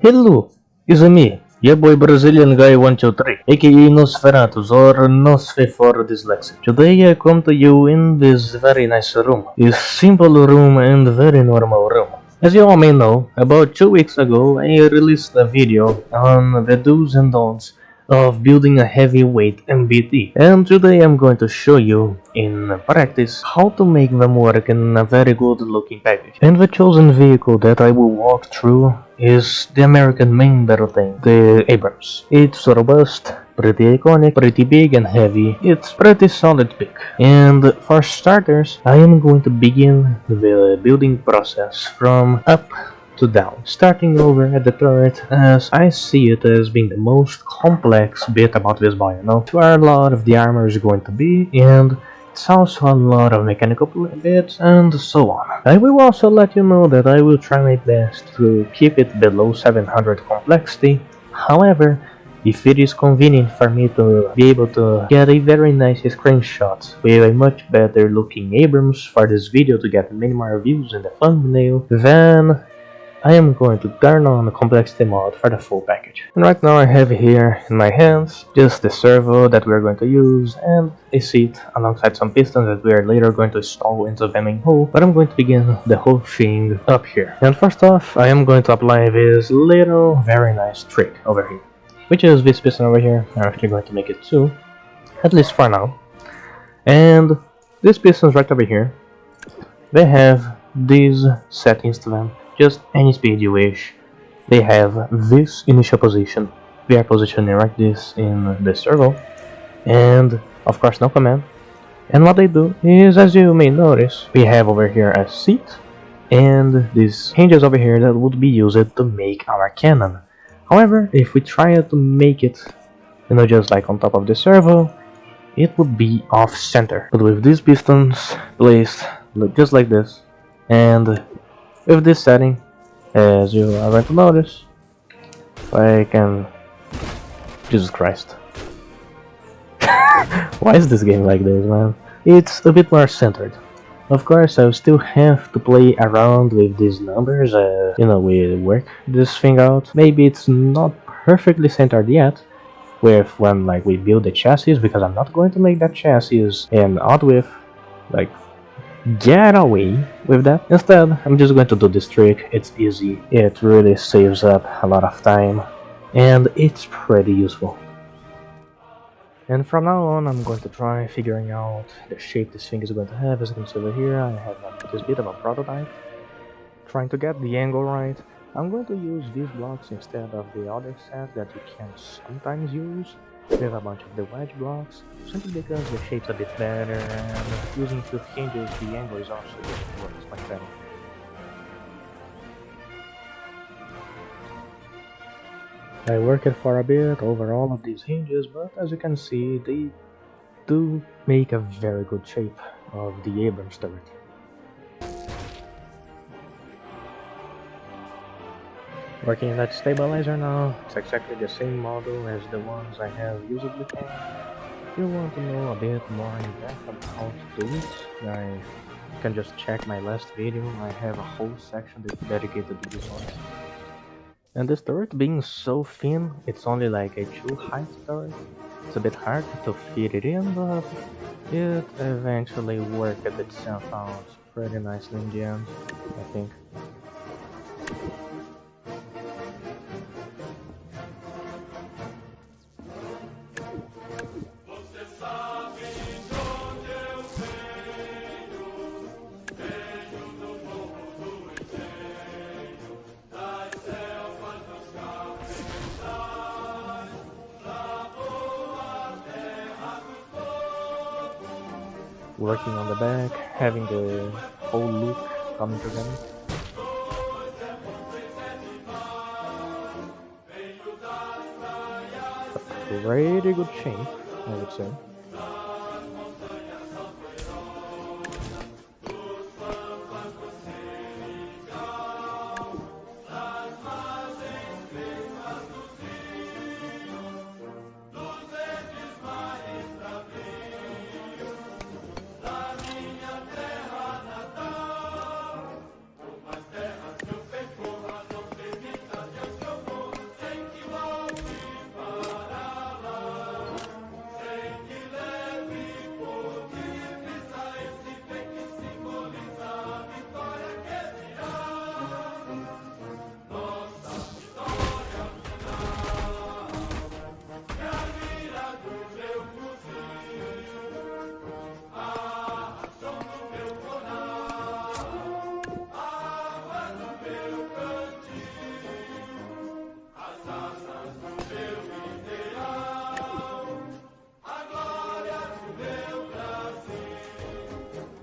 Hello, it's me, your boy Brazilian guy 123, aka Nosferatus or Nosfe for dyslexic. Today I come to you in this very nice room, this simple room and very normal room. As you all may know, about 2 weeks ago I released a video on the do's and don'ts of building a heavyweight MBT, and today I'm going to show you in practice how to make them work in a very good looking package. And the chosen vehicle that I will walk through is the American main battle tank, the Abrams. It's robust, pretty iconic, pretty big and heavy. It's pretty solid pick. And for starters, I am going to begin the building process from up to down, starting over at the turret, as I see it as being the most complex bit about this build. That's where a lot of the armor is going to be, and it's also a lot of mechanical bits and so on. I will also let you know that I will try my best to keep it below 700 complexity. However, if it is convenient for me to be able to get a very nice screenshot with a much better looking Abrams for this video to get many more views in the thumbnail, then I am going to turn on the complexity mod for the full package. And right now I have here in my hands just the servo that we are going to use and a seat alongside some pistons that we are later going to install into the main hull, but I'm going to begin the whole thing up here. And first off, I am going to apply this little very nice trick over here, which is this piston over here. I'm actually going to make it two, at least for now. And these pistons right over here, they have these settings to them. Just any speed you wish. They have this initial position. We are positioning like this in the servo, and of course no command. And what they do is, as you may notice, we have over here a seat and these hinges over here that would be used to make our cannon. However, if we try to make it, just like on top of the servo, it would be off center. But with these pistons placed just like this, and with this setting, as you are going to notice, I can... Jesus Christ. Why is this game like this, man? It's a bit more centered. Of course, I still have to play around with these numbers, we work this thing out. Maybe it's not perfectly centered yet, with when we build the chassis, because I'm not going to make that chassis an odd width, get away with that. Instead, I'm just going to do this trick. It's easy, it really saves up a lot of time, and it's pretty useful. And from now on, I'm going to try figuring out the shape this thing is going to have. As you can see over here, I have this bit of a prototype. Trying to get the angle right. I'm going to use these blocks instead of the other set that you can sometimes use with a bunch of the wedge blocks, simply because the shape's a bit better, and using two hinges, the angle is also works much better. I worked for a bit over all of these hinges, but as you can see, they do make a very good shape of the Abrams turret. Working that stabilizer now, it's exactly the same model as the ones I have used before. If you want to know a bit more in depth about how to do it, you can just check my last video. I have a whole section dedicated to this one. And this turret being so thin, it's only like a 2-height turret. It's a bit hard to fit it in, but it eventually worked itself out pretty nicely in the end, I think. Working on the back, having the whole loop coming together. A pretty good shape, I would say.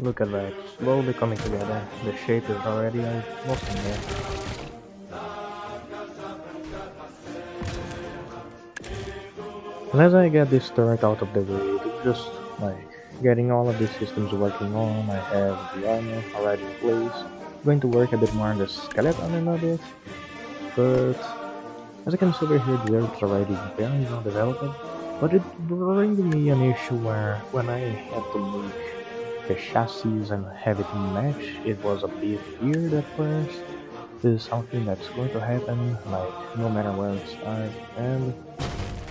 look at that, slowly coming together. The shape is already almost in there. And as I get this turret out of the way, just like getting all of these systems working on, I have the armor already in place. Going to work a bit more on the skeleton in a bit, but as you can see over here, the earth is already very well developed. But it brings me an issue where when I had to make the chassis and have it match, it was a bit weird at first. This is something that's going to happen like no matter where it starts, and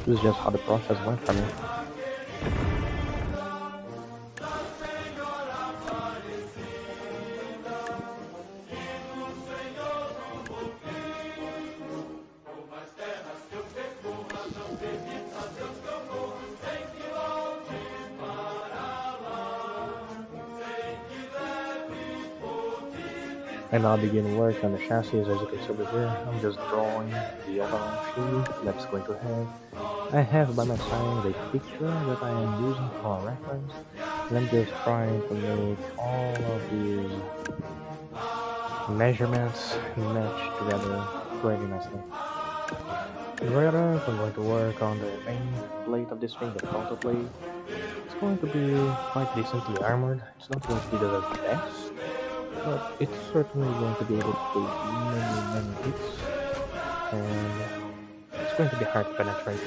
this is just how the process went for me. I now begin work on the chassis. As you can see over here, I'm just drawing the overall shape that's going to have. I have by my side a picture that I am using for reference, and I'm just trying to make all of these measurements match together very nicely. Right up, I'm going to work on the main plate of this thing, the frontal plate. It's going to be quite decently armored. It's not going to be the best, but it's certainly going to be able to do many hits, and it's going to be hard to penetrate.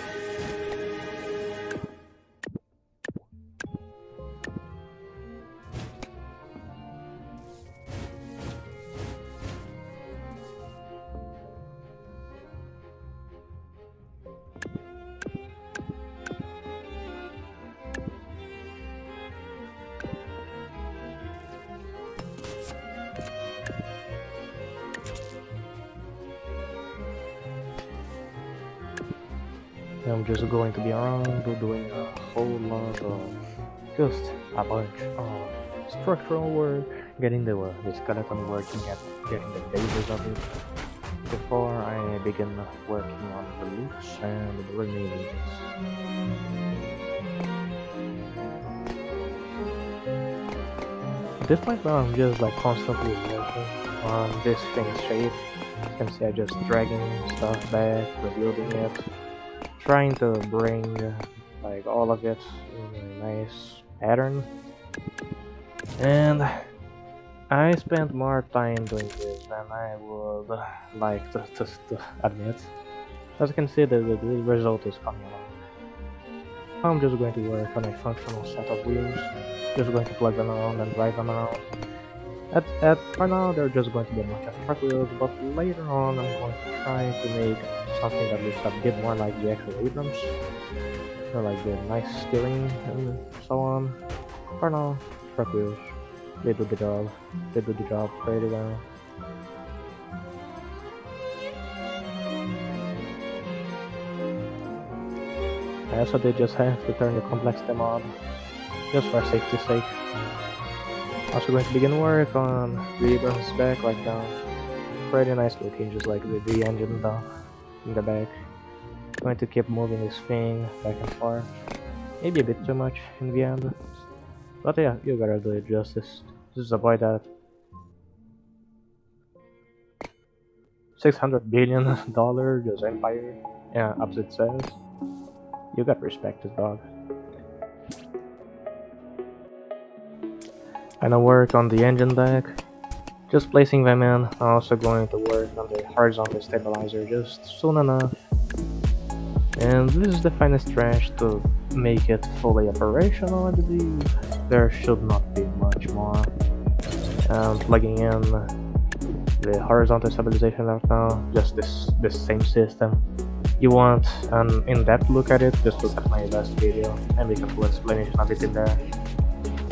I'm just going to be around doing a whole lot of just a bunch of structural work, getting the skeleton working at getting the bases of it before I begin working on the loops and the remaining bits. At this point now I'm just like constantly working on this thing's shape. You can see I just dragging stuff back, rebuilding it, trying to bring like all of it in a nice pattern. And I spent more time doing this than I would like to admit. As you can see, the result is coming along. I'm just going to work on a functional set of wheels, just going to plug them around and drive them around. For now, they're just going to be a bunch of truck wheels, but later on I'm going to try to make something that looks a bit more like the actual Abrams, or like the nice steering and so on. For now, truck wheels, they do the job pretty well. I also did just have to turn the complexity mod, just for safety's sake. Also going to begin work on the Abrams back right now. Pretty nice looking, just like the engine down in the back. Going to keep moving this thing back and forth. Maybe a bit too much in the end. But yeah, you gotta do it justice. Just avoid that. $600 billion just empire. Yeah, opposite says. You got respect this dog. Gonna work on the engine deck, just placing them in. I'm also going to work on the horizontal stabilizer just soon enough. And this is the finest stretch to make it fully operational, I believe. There should not be much more. Plugging in the horizontal stabilization right now, just this same system. You want an in-depth look at it, just look at my last video and make a full explanation of it in there.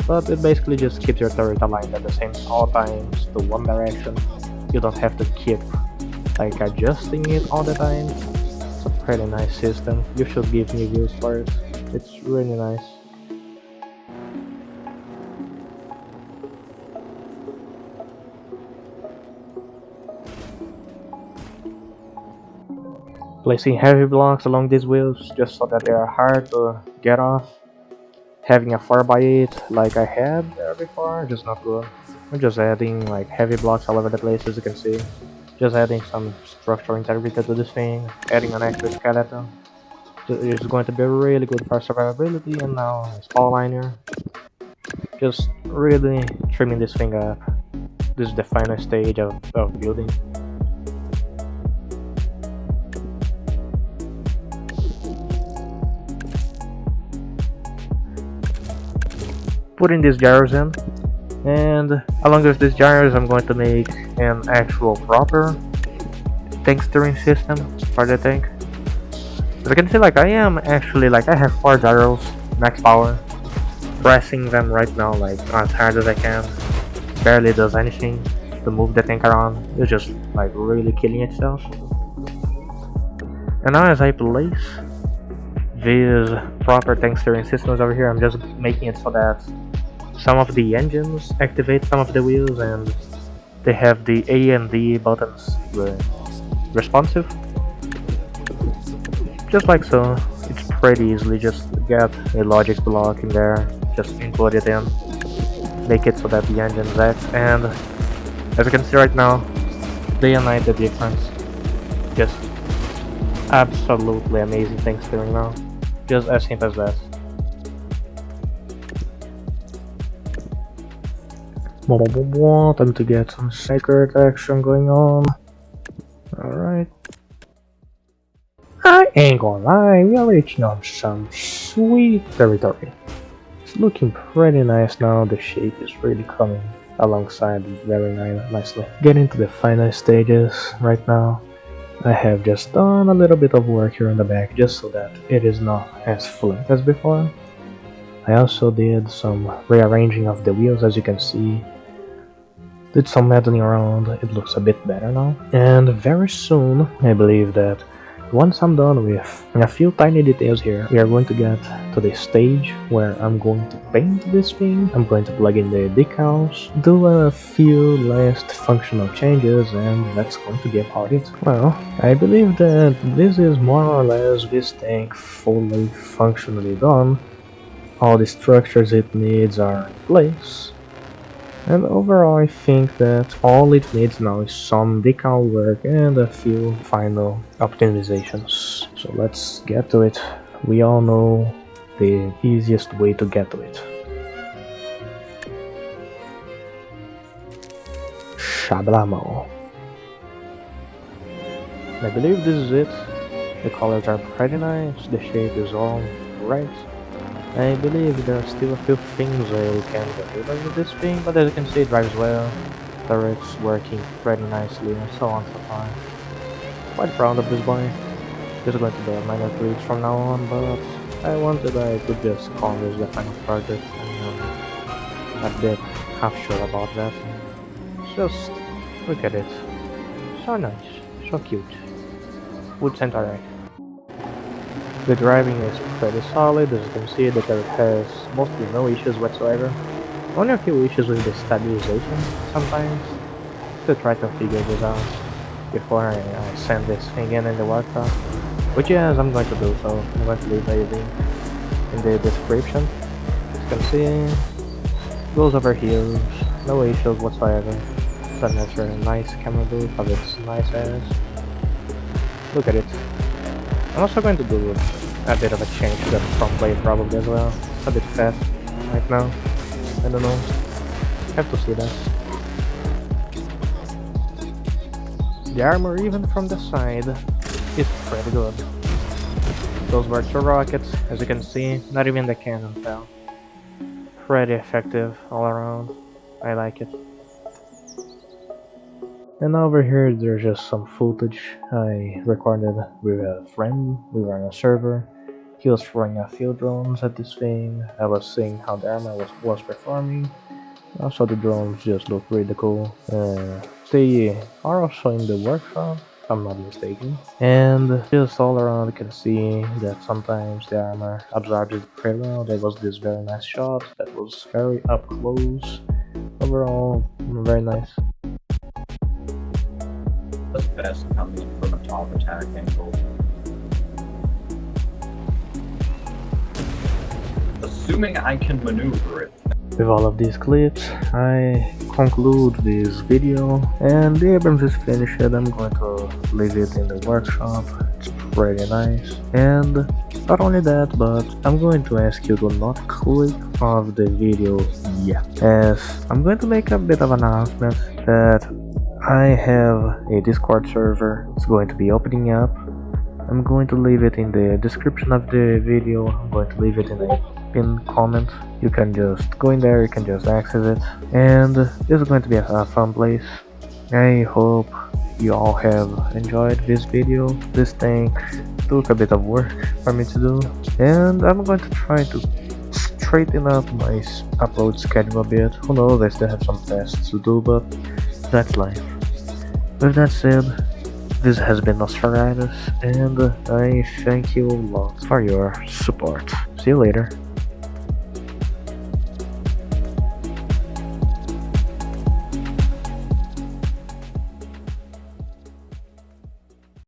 But it basically just keeps your turret aligned at the same all times to one direction. You don't have to keep like adjusting it all the time. It's a pretty nice system. You should give me views for it. It's really nice. Placing heavy blocks along these wheels just so that they are hard to get off. having a 4x8 like I had there before, just not good. We're just adding like heavy blocks all over the place, as you can see. Just adding some structural integrity to this thing, adding an extra skeleton. It's going to be really good for survivability, and now a spawn liner. Just really trimming this thing up. This is the final stage of building. Putting these gyros in, and along with these gyros I'm going to make an actual proper tank steering system for the tank. As you can see, like I have 4 gyros, max power, pressing them right now like as hard as I can. Barely does anything to move the tank around, it's just like really killing itself. And now as I place these proper tank steering systems over here, I'm just making it so that some of the engines activate some of the wheels and they have the A and D buttons responsive. Just like so. It's pretty easily, just get a logic block in there, just input it in, make it so that the engines act, and as you can see right now, day and night the difference. Just absolutely amazing tank steering now. Just as simple as that. Time to get some sacred action going on. Alright. I ain't gonna lie, we are reaching on some sweet territory. It's looking pretty nice now, the shape is really coming alongside very nicely. Getting to the final stages right now. I have just done a little bit of work here in the back just so that it is not as flat as before. I also did some rearranging of the wheels, as you can see. Did some meddling around, it looks a bit better now. And very soon, I believe that once I'm done with a few tiny details here, we are going to get to the stage where I'm going to paint this thing. I'm going to plug in the decals, do a few last functional changes, and that's going to be about it. Well, I believe that this is more or less this tank fully functionally done. All the structures it needs are in place. And overall I think that all it needs now is some decal work and a few final optimizations. So let's get to it. We all know the easiest way to get to it. Shablamo. I believe this is it. The colors are pretty nice, the shape is all right. I believe there are still a few things I can get rid of with this thing, but as you can see it drives well, turret's working pretty nicely and so on so far. Quite proud of this boy. This is going to be a minor tweaks from now on, but I wanted I could just call this the final project and I'm a bit half sure about that. Just look at it. So nice, so cute. Would interact. The driving is pretty solid, as you can see the turret has mostly no issues whatsoever. Only a few issues with the stabilization sometimes. To try to figure this out before I send this thing in the workshop. Which yes, I'm going to do so. I'm going to leave a link in the description. As you can see, goes over heels, no issues whatsoever. It's a natural nice camera booth of its nice ass. Look at it. I'm also going to do a bit of a change to the front plate probably as well. It's a bit fat right now. I don't know. Have to see that. The armor even from the side is pretty good. Those were 2 rockets, as you can see, not even the cannon fell. Pretty effective all around. I like it. And over here there's just some footage I recorded with a friend. We were on a server. He was throwing a few drones at this thing. I was seeing how the armor was performing. Also the drones just look really cool. They are also in the workshop, if I'm not mistaken. And just all around you can see that sometimes the armor absorbs it pretty well. There was this very nice shot that was very up close. Overall, very nice. The best coming from a top attack angle. The assuming I can maneuver it. With all of these clips, I conclude this video, and the Abrams is finished. I'm going to leave it in the workshop. It's pretty nice. And not only that, but I'm going to ask you to not click off the video yet, as I'm going to make a bit of an announcement that I have a Discord server. It's going to be opening up. I'm going to leave it in the description of the video. I'm going to leave it in a pinned comment. You can just go in there, you can just access it, and this is going to be a fun place. I hope you all have enjoyed this video. This thing took a bit of work for me to do, and I'm going to try to straighten up my upload schedule a bit. Who knows, I still have some tests to do, but that's life. With that said, this has been Nosferatus, and I thank you a lot for your support. See you later.